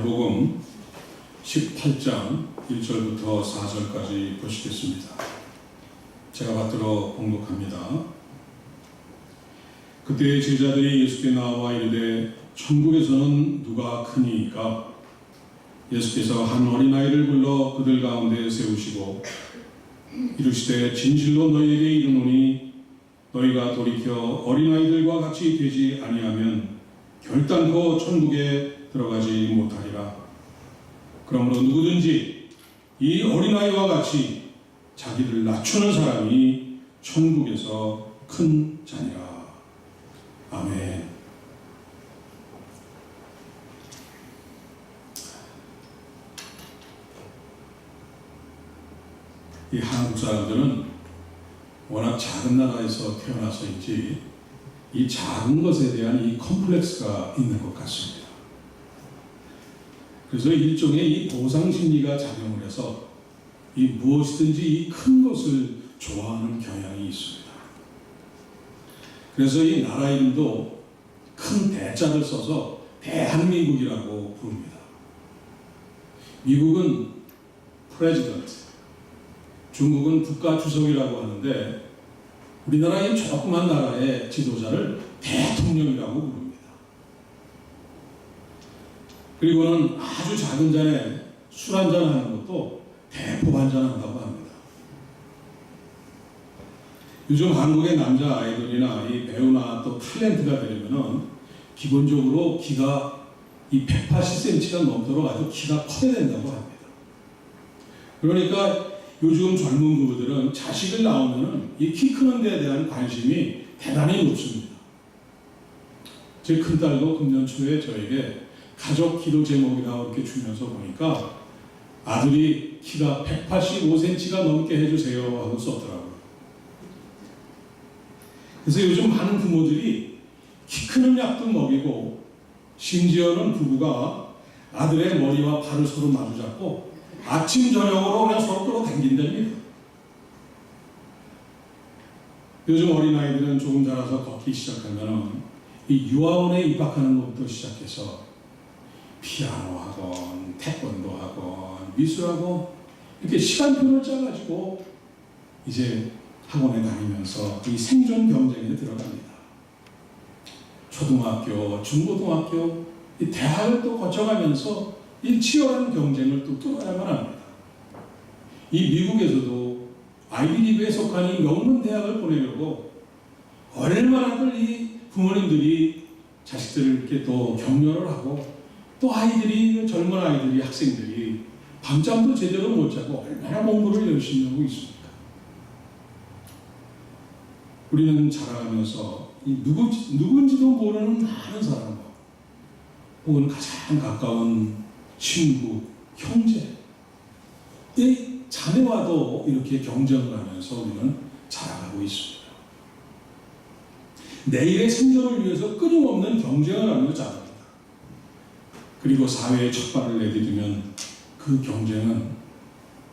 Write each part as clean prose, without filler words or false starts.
마태복음 18장 1절부터 4절까지 보시겠습니다. 제가 받들어 봉독합니다. 그때 제자들이 예수께 나와 이르되 천국에서는 누가 크니이까? 예수께서 한 어린아이를 불러 그들 가운데 세우시고 이르시되 진실로 너희에게 이르노니 너희가 돌이켜 어린아이들과 같이 되지 아니하면 결단코 천국에 들어가지 못하리라. 그러므로 누구든지 이 어린아이와 같이 자기를 낮추는 사람이 천국에서 큰 자니라. 아멘. 이 한국 사람들은 워낙 작은 나라에서 태어나서인지 이 작은 것에 대한 이 컴플렉스가 있는 것 같습니다. 그래서 일종의 이 보상 심리가 작용을 해서 이 무엇이든지 이 큰 것을 좋아하는 경향이 있습니다. 그래서 이 나라 이름도 큰 대자를 써서 대한민국이라고 부릅니다. 미국은 프레지던트, 중국은 국가주석이라고 하는데 우리나라의 조그만 나라의 지도자를 대통령이라고 부릅니다. 그리고는 아주 작은 잔에 술 한잔 하는 것도 대포 한잔 한다고 합니다. 요즘 한국의 남자 아이돌이나 이 배우나 또 탤런트가 되려면은 기본적으로 키가 이 180cm가 넘도록 아주 키가 커야 된다고 합니다. 그러니까 요즘 젊은 부부들은 자식을 낳으면 이 키 크는 데에 대한 관심이 대단히 높습니다. 제 큰딸도 금년 초에 저에게 가족 기도 제목이라고 이렇게 주면서 보니까 아들이 키가 185cm가 넘게 해주세요 하고 썼더라고요. 그래서 요즘 많은 부모들이 키 크는 약도 먹이고 심지어는 부부가 아들의 머리와 발을 서로 마주잡고 아침 저녁으로 그냥 서로 끌어당긴답니다. 요즘 어린아이들은 조금 자라서 걷기 시작하면 이 유아원에 입학하는 것부터 시작해서 피아노 학원, 태권도 학원, 미술학원 이렇게 시간표를 짜가지고 이제 학원에 다니면서 이 생존 경쟁에 들어갑니다. 초등학교, 중고등학교, 이 대학을 또 거쳐가면서 이 치열한 경쟁을 또 뚫어야만 합니다. 이 미국에서도 아이비리그에 속한 이 명문 대학을 보내려고 얼마나들 이 부모님들이 자식들을 이렇게 또 격려를 하고 또 아이들이, 젊은 아이들이, 학생들이 밤잠도 제대로 못 자고 얼마나 공부를 열심히 하고 있습니까? 우리는 자라가면서 이 누군지도 모르는 많은 사람과 혹은 가장 가까운 친구, 형제, 이 자매와도 이렇게 경쟁을 하면서 우리는 자라가고 있습니다. 내일의 생존을 위해서 끊임없는 경쟁을 하며 자랍니다. 그리고 사회에 첫 발을 내디디면 그 경쟁은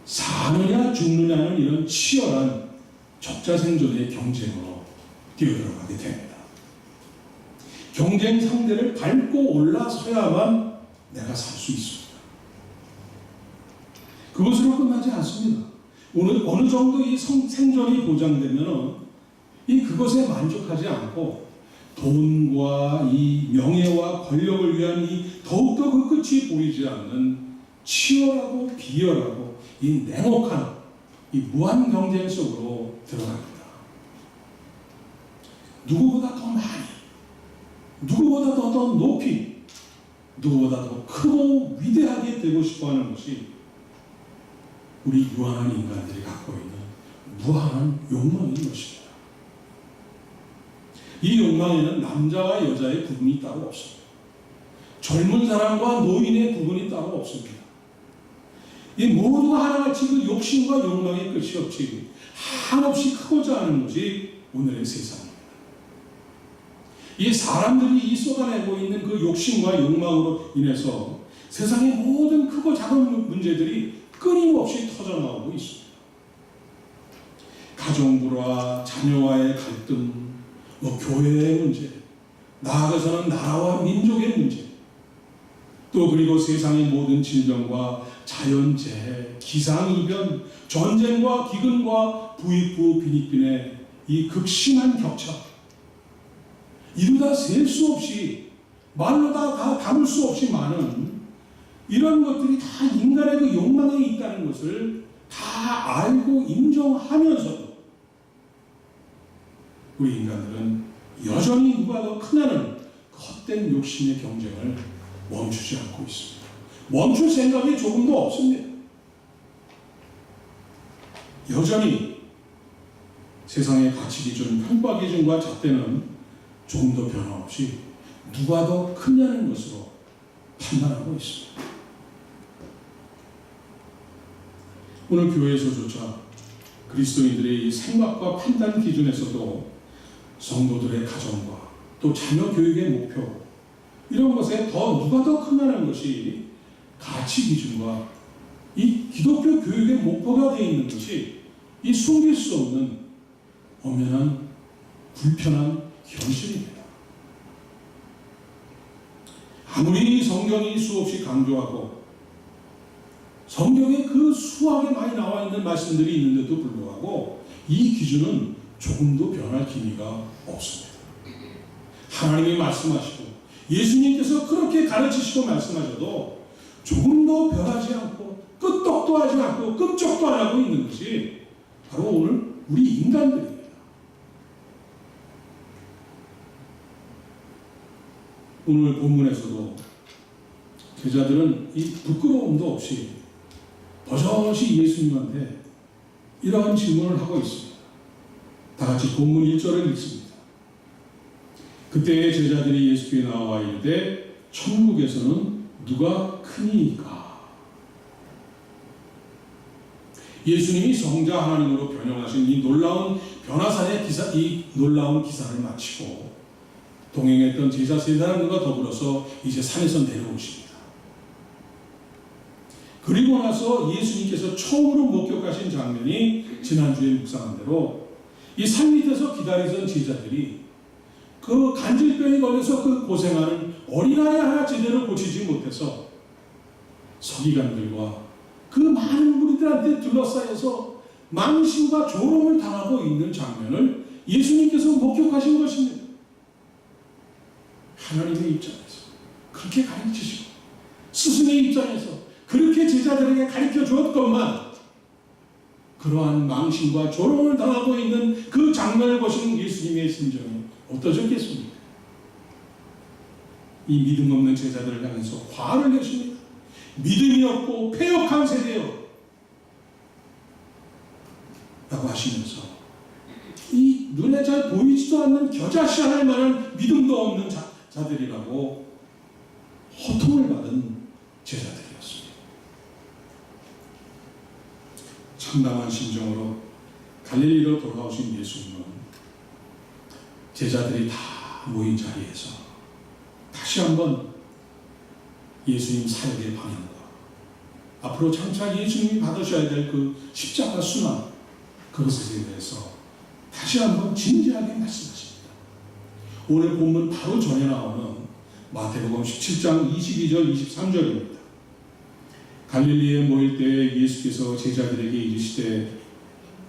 사느냐 죽느냐는 이런 치열한 적자생존의 경쟁으로 뛰어들어가게 됩니다. 경쟁 상대를 밟고 올라서야만 내가 살 수 있습니다. 그것으로 끝나지 않습니다. 어느 정도 이 생존이 보장되면 그것에 만족하지 않고 돈과 이 명예와 권력을 위한 더욱더 그 끝이 보이지 않는 치열하고 비열하고 이 냉혹한 이 무한 경쟁 속으로 들어갑니다. 누구보다 더 많이, 누구보다 더 높이, 누구보다 더 크고 위대하게 되고 싶어하는 것이 우리 유한한 인간들이 갖고 있는 무한한 욕망인 것입니다. 이 욕망에는 남자와 여자의 구분이 따로 없습니다. 젊은 사람과 노인의 구분이 따로 없습니다. 이 모두가 하나같이 그 욕심과 욕망의 끝이 없이 한없이 크고자 하는 것이 오늘의 세상입니다. 이 사람들이 쏟아내고 있는 그 욕심과 욕망으로 인해서 세상의 모든 크고 작은 문제들이 끊임없이 터져나오고 있습니다. 가정부와 자녀와의 갈등, 교회의 문제, 나아가서는 나라와 민족의 문제, 또 그리고 세상의 모든 질병과 자연재해, 기상이변, 전쟁과 기근과 부익부 빈익빈의 이 극심한 격차, 이루다 셀 수 없이, 말로 다 담을 수 없이 많은 이런 것들이 다 인간의 그 욕망에 있다는 것을 다 알고 인정하면서도 우리 인간들은 여전히 누가 더 크냐는 헛된 욕심의 경쟁을 멈추지 않고 있습니다. 멈출 생각이 조금도 없습니다. 여전히 세상의 가치 기준, 평가 기준과 잣대는 조금 더 변함없이 누가 더 크냐는 것으로 판단하고 있습니다. 오늘 교회에서조차 그리스도인들의 이 생각과 판단 기준에서도 성도들의 가정과 또 자녀 교육의 목표, 이런 것에 누가 더 크냐는 것이 가치 기준과 이 기독교 교육의 목표가 되어 있는 것이 이 숨길 수 없는 엄연한 불편한 현실입니다. 아무리 성경이 수없이 강조하고 성경에 그 수하게 많이 나와 있는 말씀들이 있는데도 불구하고 이 기준은 조금도 변할 기미가 없습니다. 하나님이 말씀하시고 예수님께서 그렇게 가르치시고 말씀하셔도 조금도 변하지 않고 끄떡도 하지 않고 끔찍도 안 하고 있는 것이 바로 오늘 우리 인간들입니다. 오늘 본문에서도 제자들은 이 부끄러움도 없이 버젓이 예수님한테 이러한 질문을 하고 있습니다. 다 같이 본문 1절을 읽습니다. 그때 제자들이 예수께 나와 이르되 천국에서는 누가 크니이까? 예수님이 성자 하나님으로 변형하신 이 놀라운 변화산의 이 놀라운 기사를 마치고 동행했던 제자 세 사람들과 더불어서 이제 산에서 내려오십니다. 그리고 나서 예수님께서 처음으로 목격하신 장면이 지난주에 묵상한 대로 이 산 밑에서 기다리던 제자들이 그 간질병에 걸려서 그 고생하는 어린아이 하나 제대로 고치지 못해서 서기관들과 그 많은 무리들한테 둘러싸여서 망신과 조롱을 당하고 있는 장면을 예수님께서 목격하신 것입니다. 하나님의 입장에서 그렇게 가르치시고 스승의 입장에서 그렇게 제자들에게 가르쳐 주었건만 그러한 망신과 조롱을 당하고 있는 그 장면을 보시는 예수님의 심정이 어떠셨겠습니까? 이 믿음 없는 제자들을 향해서 화를 내십니다. 믿음이 없고 패역한 세대여 라고 하시면서 이 눈에 잘 보이지도 않는 겨자씨 할 만한 믿음도 없는 자들이라고 호통을 받은 제자들이었습니다. 참담한 심정으로 갈릴리로 돌아오신 예수님은 제자들이 다 모인 자리에서 다시 한번 예수님 사역의 방향과 앞으로 장차 예수님이 받으셔야 될 그 십자가 순환, 그것에 대해서 다시 한번 진지하게 말씀하십니다. 오늘 본문 바로 전에 나오는 마태복음 17장 22절 23절입니다. 갈릴리에 모일 때 예수께서 제자들에게 이르시되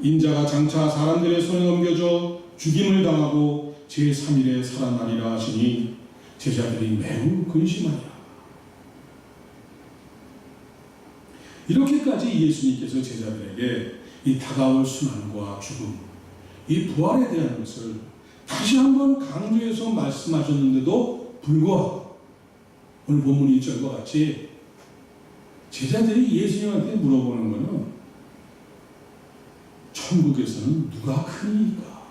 인자가 장차 사람들의 손에 넘겨져 죽임을 당하고 제3일에 살아나리라 하시니 제자들이 매우 근심하니라. 이렇게까지 예수님께서 제자들에게 이 다가올 순환과 죽음, 이 부활에 대한 것을 다시 한번 강조해서 말씀하셨는데도 불구하고 오늘 본문 1절과 같이 제자들이 예수님한테 물어보는 것은 천국에서는 누가 크니까?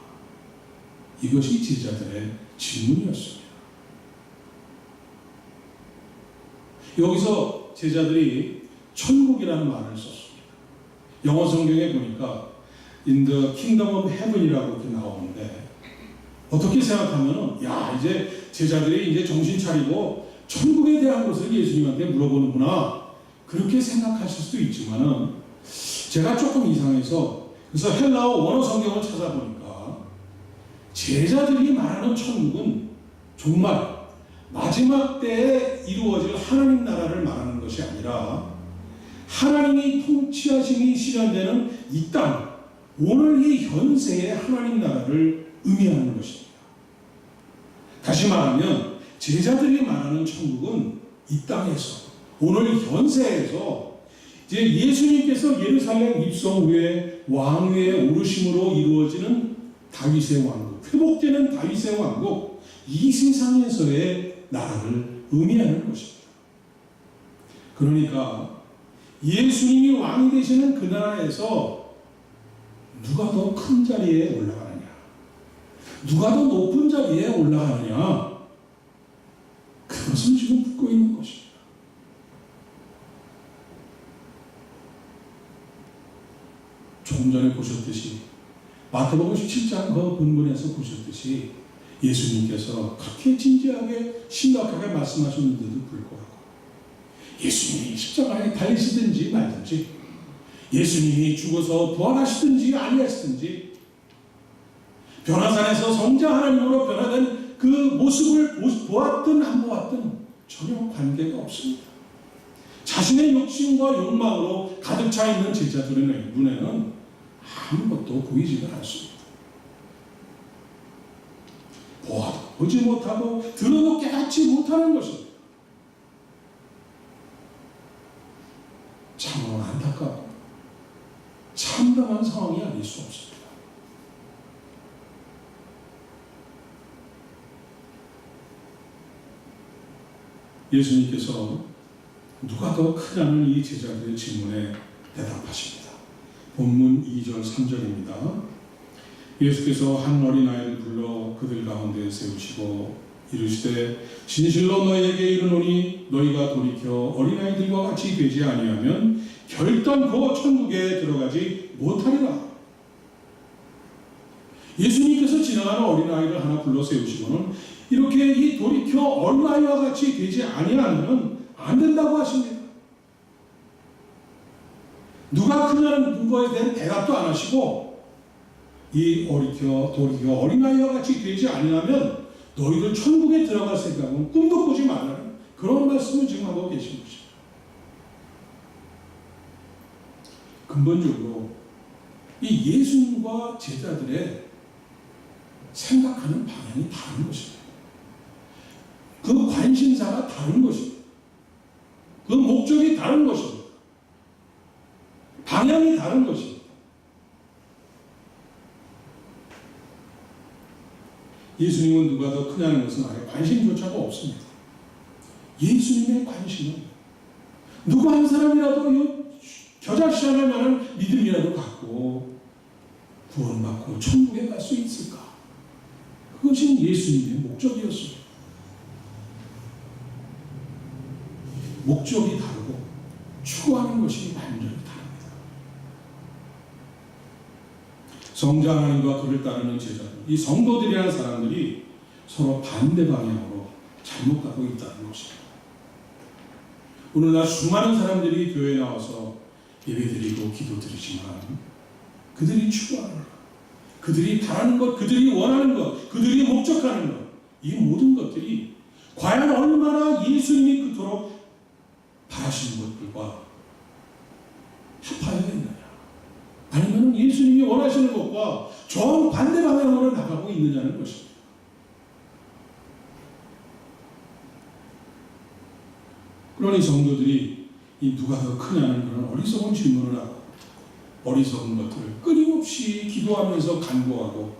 이것이 제자들의 질문이었습니다. 여기서 제자들이 천국이라는 말을 썼습니다. 영어 성경에 보니까 In the Kingdom of Heaven이라고 이렇게 나오는데 어떻게 생각하면 야 이제 제자들이 이제 정신 차리고 천국에 대한 것을 예수님한테 물어보는구나 그렇게 생각하실 수도 있지만은 제가 조금 이상해서 그래서 헬라어 원어 성경을 찾아보니까 제자들이 말하는 천국은 정말 마지막 때에 시대에 이루어질 하나님 나라를 말하는 것이 아니라 하나님이 통치하심이 실현되는 이 땅, 오늘 이 현세의 하나님 나라를 의미하는 것입니다. 다시 말하면 제자들이 말하는 천국은 이 땅에서, 오늘 현세에서 이제 예수님께서 예루살렘 입성 후에 왕위에 오르심으로 이루어지는 다윗의 왕국, 회복되는 다윗의 왕국, 이 세상에서의 나라를 의미하는 것입니다. 그러니까 예수님이 왕이 되시는 그 나라에서 누가 더 큰 자리에 올라가느냐, 누가 더 높은 자리에 올라가느냐, 그것을 지금 묻고 있는 것입니다. 조금 전에 보셨듯이 마태복음 17장 그 본문에서 보셨듯이 예수님께서 그렇게 진지하게 심각하게 말씀하셨는데도 불구하고 예수님이 십자가에 달리시든지 말든지, 예수님이 죽어서 부활하시든지 아니하시든지, 변화산에서 성자 하나님으로 변화된 그 모습을 보았든 안 보았든 전혀 관계가 없습니다. 자신의 욕심과 욕망으로 가득 차 있는 제자들의 눈에는 아무것도 보이지가 않습니다. 보아도 보지 못하고 들어도 깨닫지 못하는 것입니다. 참으로 안타깝고 참담한 상황이 아닐 수 없습니다. 예수님께서 누가 더 크냐는 이 제자들의 질문에 대답하십니다. 본문 2절 3절입니다. 예수께서 한 어린아이를 불러 그들 가운데 세우시고 이르시되 진실로 너희에게 이르노니 너희가 돌이켜 어린아이들과 같이 되지 아니하면 결단코 천국에 들어가지 못하리라. 예수님께서 지나가는 어린아이를 하나 불러 세우시고는 이렇게 이 돌이켜 어린아이와 같이 되지 아니하면 안 된다고 하십니다. 누가 크냐는 거에 대한 대답도 안 하시고, 이 돌이켜 어린아이와 같이 되지 아니하면 너희들 천국에 들어갈 생각은 꿈도 꾸지 말라는 그런 말씀을 지금 하고 계신 것입니다. 근본적으로 이 예수님과 제자들의 생각하는 방향이 다른 것입니다. 그 관심사가 다른 것입니다. 그 목적이 다른 것입니다. 방향이 다른 것입니다. 예수님은 누가 더 크냐는 것은 아예 관심조차가 없습니다. 예수님의 관심은 누구 한 사람이라도 겨자씨 하나만한 믿음이라도 갖고 구원받고 천국에 갈 수 있을까? 그것이 예수님의 목적이었습니다. 목적이 다르고 추구하는 것이 완전히 다릅니다. 성자 하나님과 그를 따르는 제자들, 이 성도들이라는 사람들이 서로 반대 방향으로 잘못 가고 있다는 것입니다. 오늘날 수많은 사람들이 교회에 나와서 예배드리고 기도드리지만 그들이 추구하는 것, 그들이 바라는 것, 그들이 원하는 것, 그들이 목적하는 것, 이 모든 것들이 과연 얼마나 예수님이 그토록 바라시는 것들과 합하여 있느냐, 아니면 예수님이 원하시는 것과 정반대 방향으로 나가고 있느냐는 것입니다. 그러니 성도들이 이 누가 더 크냐는 그런 어리석은 질문을 하고 어리석은 것들을 끊임없이 기도하면서 간구하고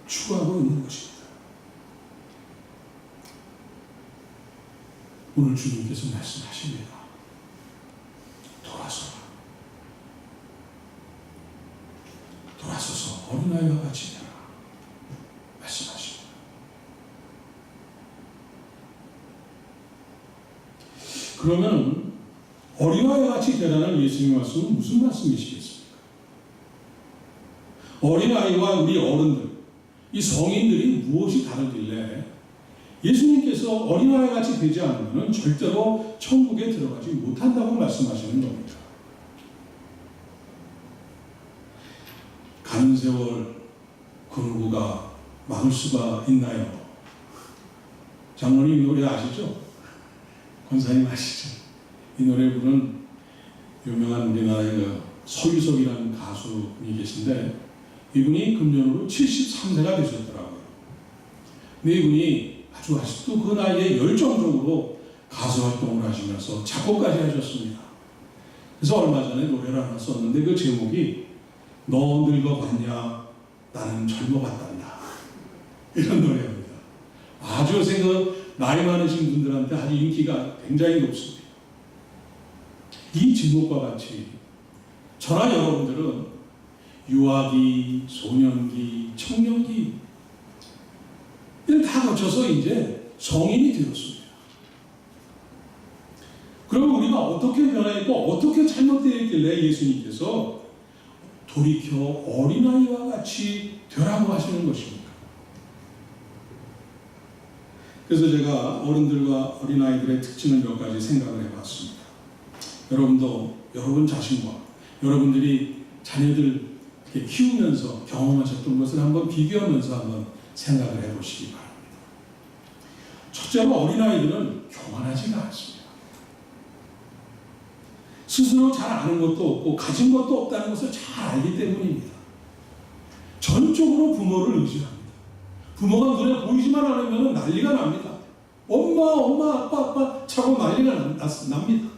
추구하고 있는 것입니다. 오늘 주님께서 말씀하십니다. 돌아서서 어린아이와 같이 되라 말씀하십니다. 그러면 어린아이와 같이 되라는 예수님의 말씀은 무슨 말씀이시겠습니까? 어린아이와 우리 어른들, 이 성인들이 무엇이 다르길래 예수님께서 어린아이와 같이 되지 않으면 절대로 천국에 들어가지 못한다고 말씀하시는 겁니다. 가는 세월 그 누구가 막을 수가 있나요? 장로님 노래 아시죠? 권사님 아시죠? 이 노래 부른 유명한 우리나라의 그 서유석이라는 가수분이 계신데 이분이 금년으로 73세가 되셨더라고요. 근데 이분이 아직도 그 나이에 열정적으로 가수 활동을 하시면서 작곡까지 하셨습니다. 그래서 얼마 전에 노래를 하나 썼는데 그 제목이 너 늙어봤냐 나는 젊어봤단다 이런 노래입니다. 아주 요새 그 나이 많으신 분들한테 아주 인기가 굉장히 높습니다. 이 제목과 같이 저나 여러분들은 유아기, 소년기, 청년기 이를 다 거쳐서 이제 성인이 되었습니다. 그러면 우리가 어떻게 변화했고 어떻게 잘못되어 있길래 예수님께서 돌이켜 어린아이와 같이 되라고 하시는 것입니까? 그래서 제가 어른들과 어린아이들의 특징을 몇 가지 생각을 해봤습니다. 여러분도 여러분 자신과 여러분들이 자녀들 키우면서 경험하셨던 것을 한번 비교하면서 한번 생각을 해보시기 바랍니다. 첫째로 어린아이들은 교만하지가 않습니다. 스스로 잘 아는 것도 없고 가진 것도 없다는 것을 잘 알기 때문입니다. 전적으로 부모를 의지합니다. 부모가 눈에 보이지만 않으면 난리가 납니다. 엄마, 아빠 차고 난리가 납니다.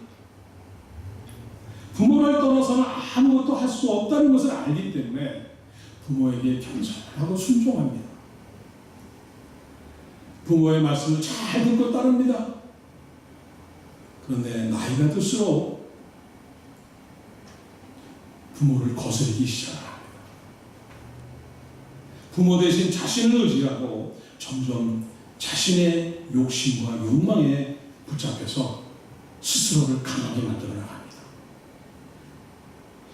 부모를 떠나서는 아무것도 할 수 없다는 것을 알기 때문에 부모에게 겸손하고 순종합니다. 부모의 말씀을 잘 듣고 따릅니다. 그런데 나이가 들수록 부모를 거스르기 시작합니다. 부모 대신 자신을 의지하고 점점 자신의 욕심과 욕망에 붙잡혀서 스스로를 강하게 만들어 나갑니다.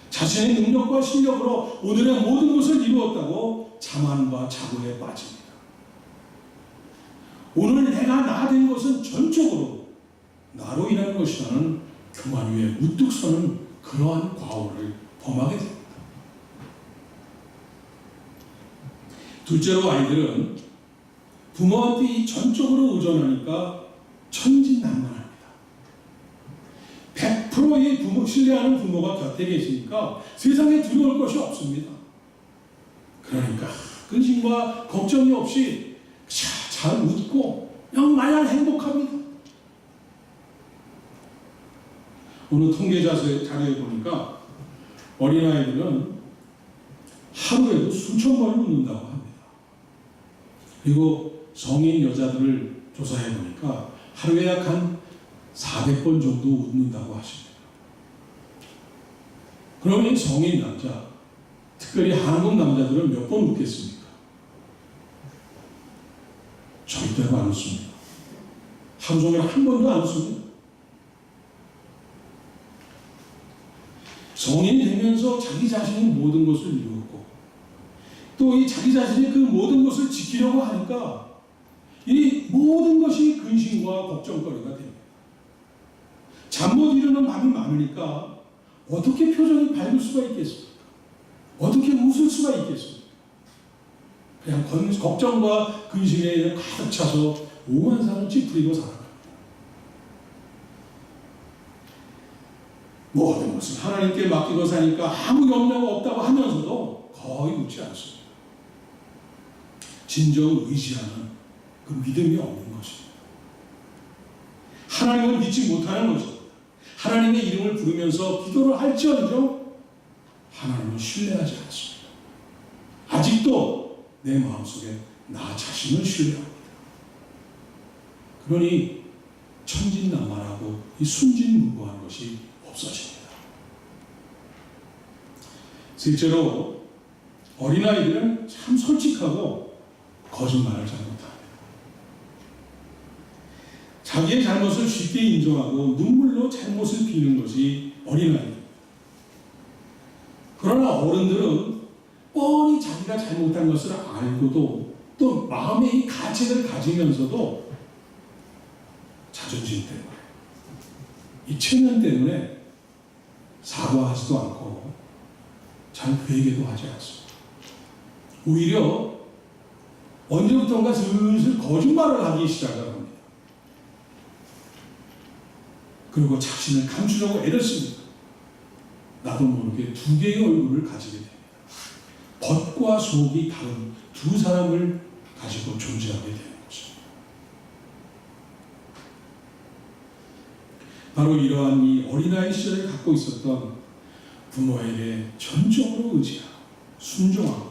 자신의 능력과 실력으로 오늘의 모든 것을 이루었다고 자만과 자고에 빠집니다. 오늘 내가 나 된 것은 전적으로 나로 인한 것이라는 교만 위에 우뚝 서는 그러한 과오를 범하게 됩니다. 둘째로 아이들은 부모한테 전적으로 의존하니까 천진난만합니다. 100%의 부모, 신뢰하는 부모가 곁에 계시니까 세상에 두려울 것이 없습니다. 그러니까 근심과 걱정이 없이 잘 웃고 그냥 마냥 행복합니다. 오늘 통계 자료에 보니까 어린아이들은 하루에도 수천 번을 웃는다고 합니다. 그리고 성인 여자들을 조사해 보니까 하루에 약 한 400번 정도 웃는다고 하십니다. 그러면 성인 남자, 특별히 한국 남자들은 몇 번 웃겠습니까? 절대로 안 웃습니다. 하루 종일 한 번도 안 웃습니다. 성인이 되면서 자기 자신이 모든 것을 이루었고 또 이 자기 자신이 그 모든 것을 지키려고 하니까 이 모든 것이 근심과 걱정거리가 됩니다. 잠 못 이루는 밤이 많으니까 어떻게 표정이 밝을 수가 있겠습니까? 어떻게 웃을 수가 있겠습니까? 그냥 걱정과 근심에 가득 차서 오만 산을 찌푸리고 살아갑니다. 모든 것을 하나님께 맡기고 사니까 아무 염려가 없다고 하면서도 거의 웃지 않습니다. 진정 의지하는 그 믿음이 없는 것입니다. 하나님을 믿지 못하는 것입니다. 하나님의 이름을 부르면서 기도를 할지언정 하나님을 신뢰하지 않습니다. 아직도 내 마음속에 나 자신을 신뢰합니다. 그러니 천진난만하고 이 순진무구한 것이 없어집니다. 셋째로 어린아이들은 참 솔직하고 거짓말을 잘 못합니다. 자기의 잘못을 쉽게 인정하고 눈물로 잘못을 비는 것이 어린아이입니다. 그러나 어른들은 뻔히 자기가 잘못한 것을 알고도 또 마음의 이 가책을 가지면서도 자존심 때문에 이 체면 때문에 사과하지도 않고 잘 회개도 하지 않습니다. 오히려 언제부턴가 슬슬 거짓말을 하기 시작을 합니다. 그리고 자신을 감추려고 애를 씁니다. 나도 모르게 두 개의 얼굴을 가지게 됩니다. 겉과 속이 다른 두 사람을 가지고 존재하게 되는 거죠. 바로 이러한 이 어린아이 시절에 갖고 있었던 부모에게 전적으로 의지하고 순종하고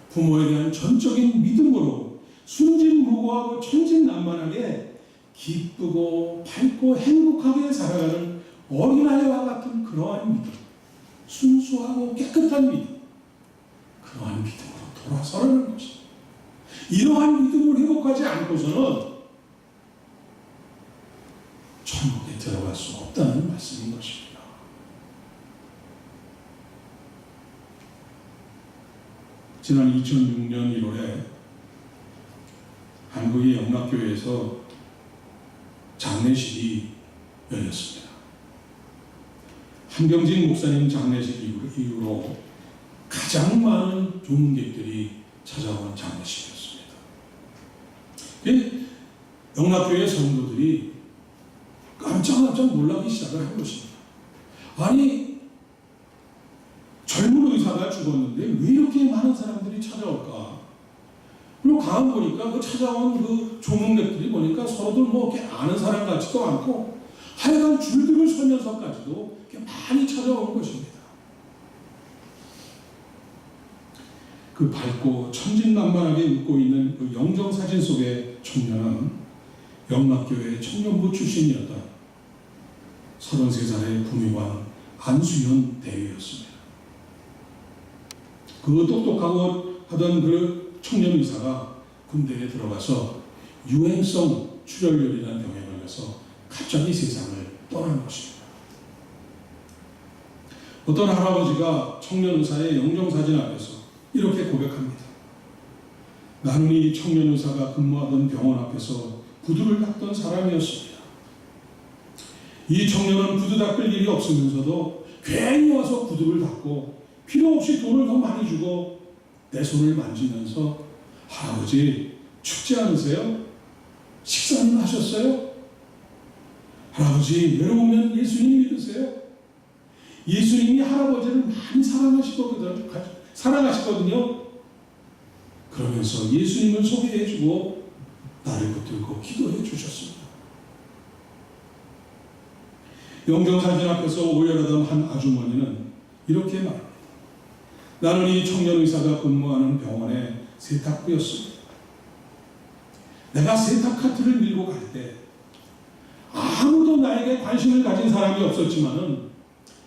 부모에 대한 전적인 믿음으로 순진무구하고 천진난만하게 기쁘고 밝고 행복하게 살아가는 어린아이와 같은 그러한 믿음, 순수하고 깨끗한 믿음, 그러한 믿음으로 돌아서라는 것입니다. 이러한 믿음을 회복하지 않고서는 천국에 들어갈 수 없다는 말씀인 것입니다. 지난 2006년 1월에 한국의 영락교회에서 장례식이 열렸습니다. 한경진 목사님 장례식 이후로 가장 많은 조문객들이 찾아온 장례식이었습니다. 영락교회 성도들이 깜짝깜짝 놀라기 시작을 한 것입니다. 아니, 젊은 의사가 죽었는데 왜 이렇게 많은 사람들이 찾아올까? 그리고 가만 보니까 그 찾아온 그 조문객들이 보니까 서로들 뭐 이렇게 아는 사람 같지도 않고 하여간 줄들을 서면서까지도 이렇게 많이 찾아온 것입니다. 그 밝고 천진난만하게 웃고 있는 그 영정사진 속의 청년은 영락교회 청년부 출신이었던 33살의 구미관 안수현 대위였습니다. 그 똑똑하고 하던 그 청년 의사가 군대에 들어가서 유행성 출혈열이라는 병에 걸려서 갑자기 세상을 떠난 것입니다. 어떤 할아버지가 청년 의사의 영정사진 앞에서 이렇게 고백합니다. 나는 이 청년 의사가 근무하던 병원 앞에서 구두를 닦던 사람이었습니다. 이 청년은 구두 닦을 일이 없으면서도 괜히 와서 구두를 닦고 필요 없이 돈을 더 많이 주고 내 손을 만지면서 할아버지 춥지 않으세요? 식사는 하셨어요? 할아버지 외로우면 예수님 믿으세요? 예수님이 할아버지를 많이 사랑하시거든요. 그러면서 예수님을 소개해주고 나를 붙들고 기도해 주셨습니다. 영정사진 앞에서 오열하던 한 아주머니는 이렇게 말합니다. 나는 이 청년 의사가 근무하는 병원의 세탁부였습니다. 내가 세탁 카트를 밀고 갈 때 아무도 나에게 관심을 가진 사람이 없었지만은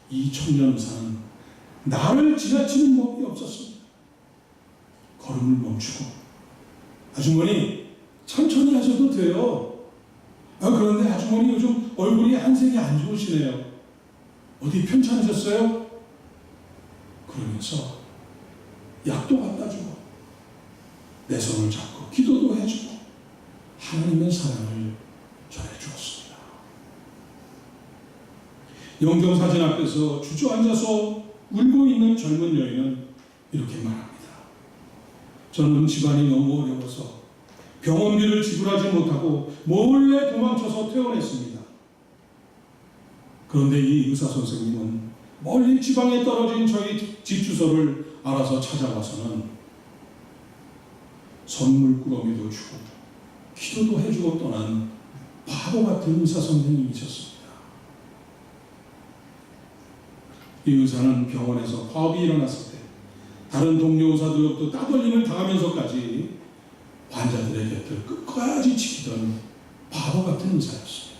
이 청년 의사는 나를 지나치는 법이 없었습니다. 걸음을 멈추고 아주머니 천천히 하셔도 돼요. 그런데 아주머니 요즘 얼굴이 한색이 안 좋으시네요. 어디 편찮으셨어요? 그러면서 약도 갖다 주고 내 손을 잡고 기도도 해주고 하나님의 사랑을 전해주었습니다. 영정사진 앞에서 주저앉아서 울고 있는 젊은 여인은 이렇게 말합니다. 저는 집안이 너무 어려워서 병원비를 지불하지 못하고 몰래 도망쳐서 퇴원했습니다. 그런데 이 의사 선생님은 멀리 지방에 떨어진 저희 집 주소를 알아서 찾아와서는 선물 꾸러미도 주고 기도도 해주고 떠난 바보 같은 의사 선생님이셨습니다. 이 의사는 병원에서 파업이 일어났을 때 다른 동료 의사들로부터 따돌림을 당하면서까지 환자들의 곁을 끝까지 지키던 바보 같은 의사였습니다.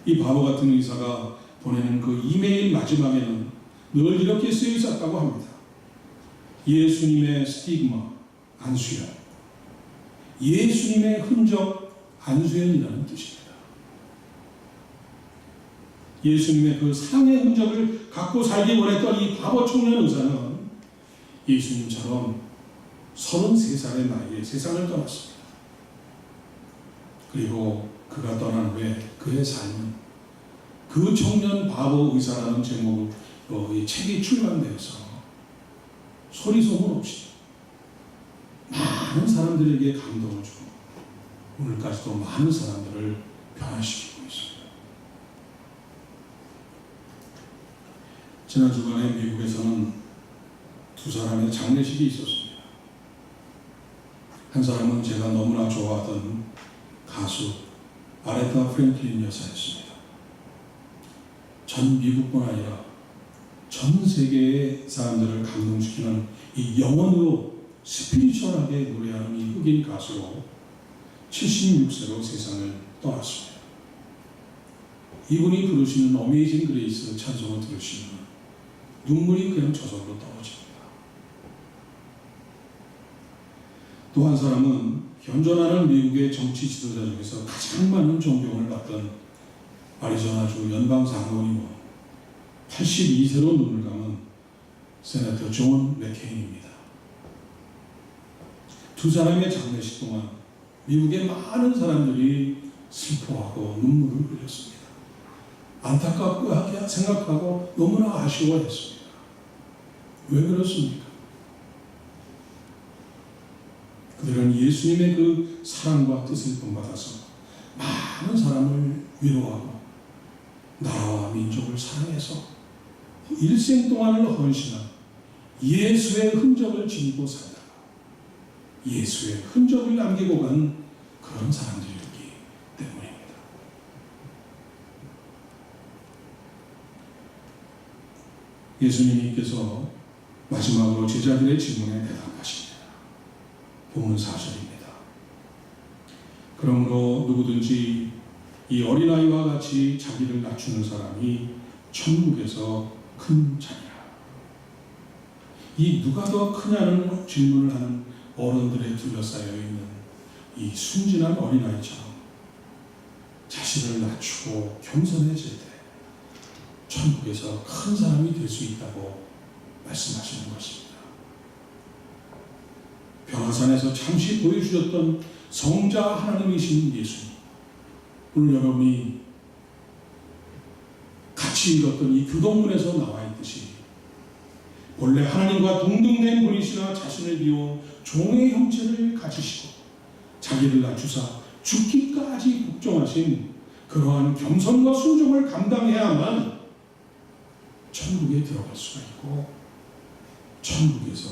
이 바보 같은 의사가 보내는 그 이메일 마지막에는 늘 이렇게 쓰여 있었다고 합니다. 예수님의 스티그마 안수현, 예수님의 흔적 안수현이라는 뜻입니다. 예수님의 그 사랑의 흔적을 갖고 살기 원했던 이 바보 청년 의사는 예수님처럼 33살의 나이에 세상을 떠났습니다. 그리고 그가 떠난 후에 그의 삶은 그 청년 바보 의사라는 제목으로 이 책이 출간되어서 소리소문 없이 많은 사람들에게 감동을 주고 오늘까지도 많은 사람들을 변화시키고 있습니다. 지난 주간에 미국에서는 두 사람의 장례식이 있었습니다. 한 사람은 제가 너무나 좋아하던 가수 아레타 프랭클린 여사였습니다. 전 미국뿐 아니라 전 세계의 사람들을 감동시키는 이 영혼으로 스피리추얼하게 노래하는 이 흑인 가수로 76세로 세상을 떠났습니다. 이분이 부르시는 어메이징 그레이스 찬송을 들으시면 눈물이 그냥 저절로 떨어집니다. 또 한 사람은 현존하는 미국의 정치 지도자 중에서 가장 많은 존경을 받던 애리조나주 연방상원의원 82세로 눈을 감은 세네터 존 맥케인입니다. 두 사람의 장례식 동안 미국의 많은 사람들이 슬퍼하고 눈물을 흘렸습니다. 안타깝고 생각하고 너무나 아쉬워했습니다. 왜 그렇습니까? 그들은 예수님의 그 사랑과 뜻을 본받아서 많은 사람을 위로하고 나라와 민족을 사랑해서 일생 동안을 헌신한 예수의 흔적을 지니고 살다가 예수의 흔적을 남기고 간 그런 사람들이었기 때문입니다. 예수님께서 마지막으로 제자들의 질문에 대답하십니다. 본문 4절입니다. 그러므로 누구든지 이 어린아이와 같이 자기를 낮추는 사람이 천국에서 큰 자니라. 이 누가 더 크냐는 질문을 하는 어른들에 둘러싸여 있는 이 순진한 어린아이처럼 자신을 낮추고 겸손해질 때 천국에서 큰 사람이 될 수 있다고 말씀하시는 것입니다. 변화산에서 잠시 보여주셨던 성자 하나님이신 예수님, 오늘 여러분이 같이 읽었던 이 교동문에서 나와 있듯이 원래 하나님과 동등된 분이시나 자신을 비워 종의 형체를 가지시고 자기를 낮추사 죽기까지 복종하신 그러한 겸손과 순종을 감당해야만 천국에 들어갈 수가 있고 천국에서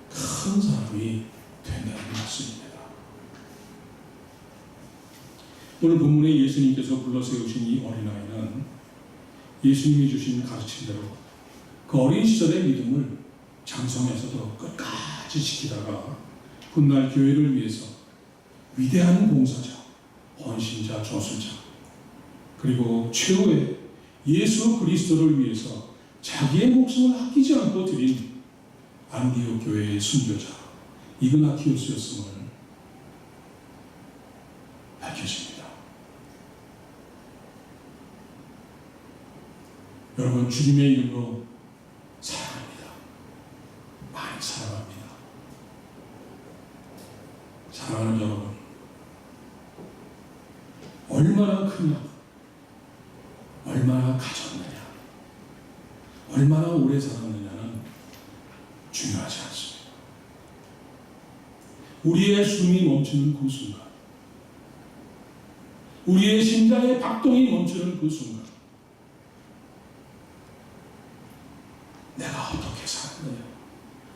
큰 사람이 된다는 말씀입니다. 오늘 본문에 예수님께서 불러세우신 이 어린아이는 예수님이 주신 가르침대로 그 어린 시절의 믿음을 장성에서도 끝까지 지키다가 훗날 교회를 위해서 위대한 봉사자, 헌신자, 저술자, 그리고 최후의 예수 그리스도를 위해서 자기의 목숨을 아끼지 않고 드린 안디옥 교회의 순교자 이그나티우스였음을 밝혀집니다. 여러분, 주님의 이름으로 사랑합니다. 많이 사랑합니다. 사랑하는 여러분, 얼마나 크냐, 얼마나 가졌느냐, 얼마나 오래 살았느냐는 중요하지 않습니다. 우리의 숨이 멈추는 그 순간, 우리의 심장의 박동이 멈추는 그 순간, 내가 어떻게 살았느냐,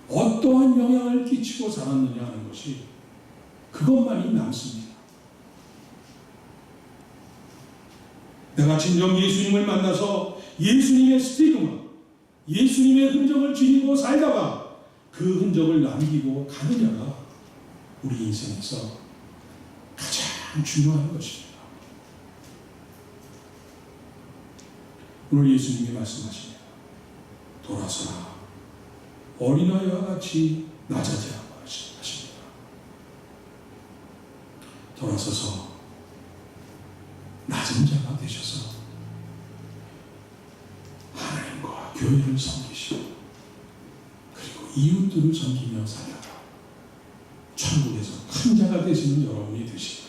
어떠한 영향을 끼치고 살았느냐 하는 것이 그것만이 남습니다. 내가 진정 예수님을 만나서 예수님의 스티그마, 예수님의 흔적을 지니고 살다가 그 흔적을 남기고 가느냐가 우리 인생에서 가장 중요한 것입니다. 오늘 예수님이 말씀하십니다. 돌아서라, 어린아이와 같이 낮아지라고 하십니다. 돌아서서 낮은 자가 되셔서 하나님과 교회를 섬기시고 그리고 이웃들을 섬기며 살다가 천국에서 큰 자가 되시는 여러분이 되시길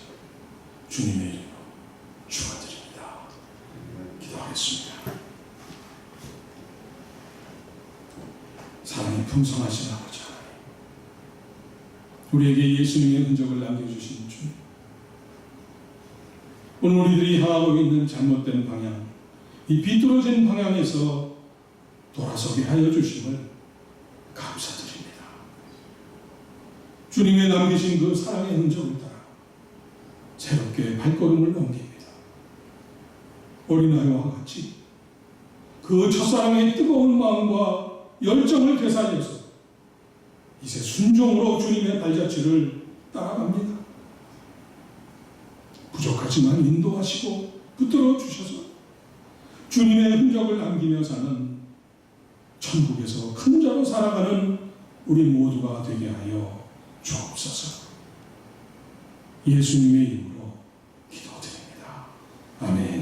주님의 이름으로 축원드립니다. 기도하겠습니다. 사랑이 풍성하신 아버지 하나님, 우리에게 예수님의 흔적을 남겨주신 주님, 오늘 우리들이 향하고 있는 잘못된 방향, 이 비뚤어진 방향에서 돌아서게 하여 주심을 감사드립니다. 주님의 남기신 그 사랑의 흔적을 따라 새롭게 발걸음을 옮깁니다. 어린아이와 같이 그 첫사랑의 뜨거운 마음과 열정을 되살려서 이제 순종으로 주님의 발자취를 따라갑니다. 부족하지만 인도하시고 붙들어 주셔서 주님의 흔적을 남기며 사는 천국에서 큰 자로 살아가는 우리 모두가 되게 하여 주옵소서. 예수님의 이름으로 기도드립니다. 아멘.